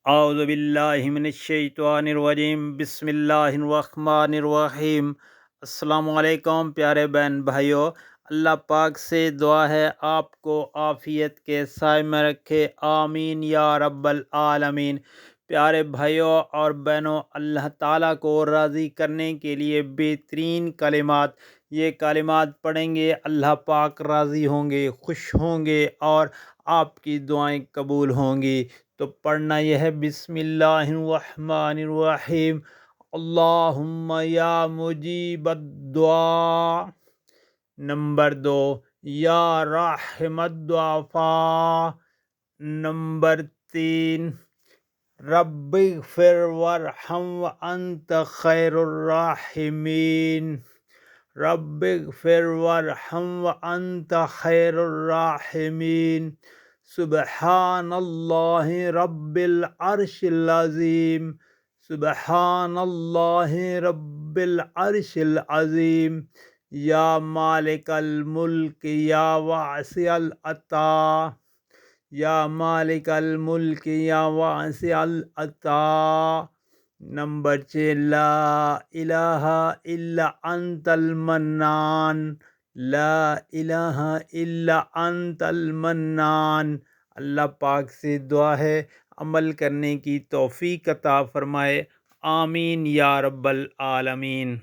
اعوذ باللہ من الشیطان الرجیم، بسم اللہ الرحمن الرحیم۔ السلام علیکم پیارے بہن بھائیوں، اللہ پاک سے دعا ہے آپ کو عافیت کے سائے میں رکھے، آمین یا رب العالمین۔ پیارے بھائیوں اور بہنوں، اللہ تعالیٰ کو راضی کرنے کے لیے بہترین کلمات، یہ کلمات پڑھیں گے، اللہ پاک راضی ہوں گے، خوش ہوں گے اور آپ کی دعائیں قبول ہوں گی۔ تو پڑھنا یہ ہے، بسم اللہ الرحمن الرحیم، اللہم یا مجیب الدعا۔ نمبر 2، یا رحم الضعفاء۔ نمبر 3، رب اغفر وارحم وانت خیر الراحمین۔ رب اغفر وارحم وانت خیر الراحمین۔ سبحان اللہ رب العرش العظیم۔ سبحان اللہ رب العرش العظیم۔ یا مالک الملک یا واسع العطا۔ یا مالک الملک یا واسع العطا۔ نمبر 6، لا الہ الا انت المنان۔ لا الہ الا انت المنان۔ اللہ پاک سے دعا ہے عمل کرنے کی توفیق عطا فرمائے، آمین یا رب العالمین۔